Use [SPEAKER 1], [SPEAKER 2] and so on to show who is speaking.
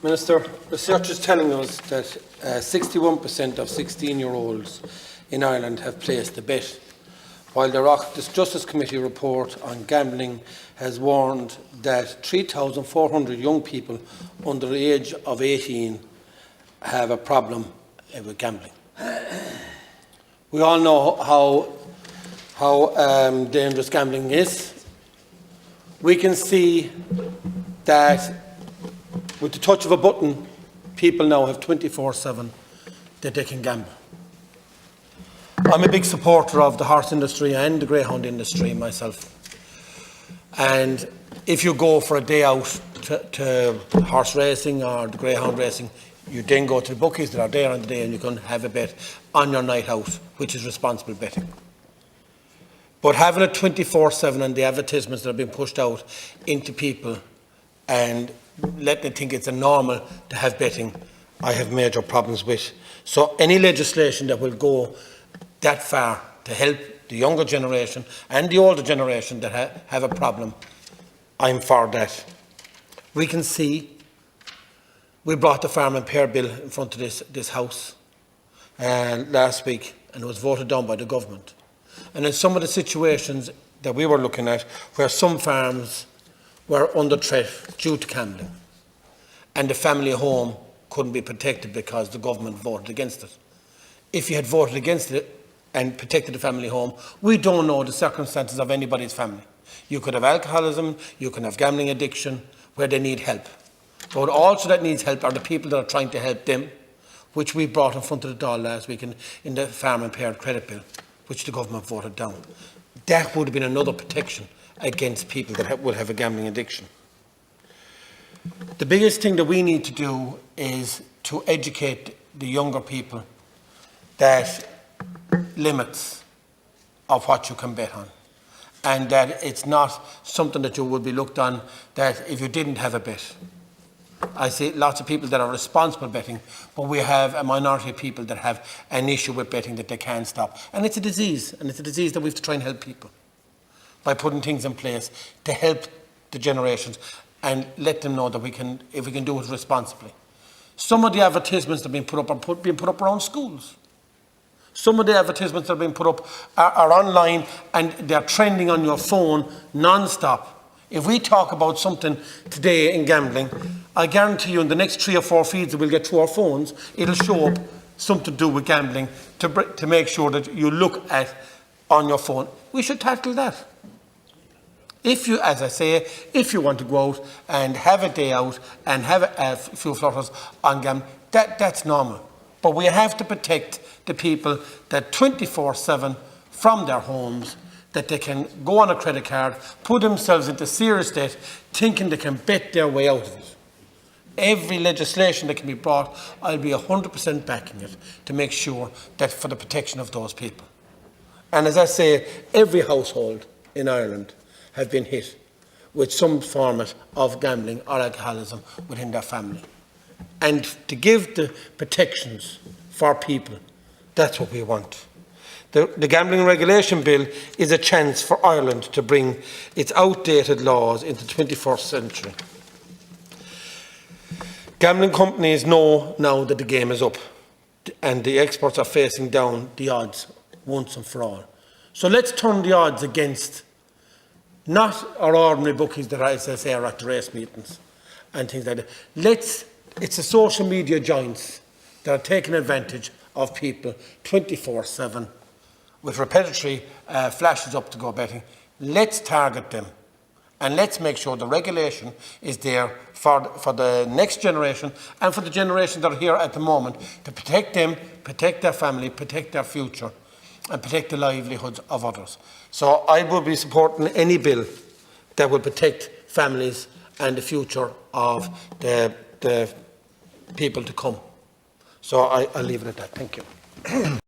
[SPEAKER 1] Minister, research is telling us that 61% of 16-year-olds in Ireland have placed a bet, while the Oireachtas Justice Committee report on gambling has warned that 3,400 young people under the age of 18 have a problem with gambling. We all know how dangerous gambling is. We can see that with the touch of a button, people now have 24/7 that they can gamble. I'm a big supporter of the horse industry and the greyhound industry myself. And if you go for a day out to horse racing or the greyhound racing, you then go to the bookies that are there on the day and you can have a bet on your night out, which is responsible betting. But having it 24/7 and the advertisements that have been pushed out into people and let them think it's a normal to have betting, I have major problems with. So any legislation that will go that far to help the younger generation and the older generation that have a problem, I'm for that. We can see, we brought the Farm and Pair Bill in front of this House last week, and it was voted down by the government. And in some of the situations that we were looking at, where some farms were under threat due to gambling, and the family home couldn't be protected because the government voted against it. If you had voted against it and protected the family home, we don't know the circumstances of anybody's family. You could have alcoholism, you can have gambling addiction, where they need help. But also that needs help are the people that are trying to help them, which we brought in front of the Dáil last week in the Farm and Pair Credit Bill, which the government voted down. That would have been another protection against people that will have a gambling addiction. The biggest thing that we need to do is to educate the younger people that limits of what you can bet on, and that it's not something that you would be looked on that if you didn't have a bet. I see lots of people that are responsible betting, but we have a minority of people that have an issue with betting that they can't stop. And it's a disease, and it's a disease that we have to try and help people by putting things in place to help the generations and let them know that if we can do it responsibly. Some of the advertisements that have been put up are being put up around schools. Some of the advertisements that have been put up are online and they're trending on your phone non-stop. If we talk about something today in gambling, I guarantee you in the next 3 or 4 feeds that we'll get through our phones, it'll show up something to do with gambling to make sure that you look at on your phone. We should tackle that. If you, as I say, if you want to go out and have a day out and have a few flutters on gambling, that's normal. But we have to protect the people that 24/7 from their homes, that they can go on a credit card, put themselves into serious debt, thinking they can bet their way out of it. Every legislation that can be brought, I'll be 100% backing it to make sure that for the protection of those people. And as I say, every household in Ireland have been hit with some format of gambling or alcoholism within their family. And to give the protections for people, that's what we want. The Gambling Regulation Bill is a chance for Ireland to bring its outdated laws into the 21st century. Gambling companies know now that the game is up and the experts are facing down the odds once and for all. So let's turn the odds against not our ordinary bookies that, as I say, are at the race meetings and things like that. It's the social media giants that are taking advantage of people 24/7 with repetitive flashes up to go betting. Let's target them and let's make sure the regulation is there for the next generation and for the generation that are here at the moment to protect them, protect their family, protect their future and protect the livelihoods of others. So I will be supporting any bill that will protect families and the future of the people to come. So I'll leave it at that. Thank you.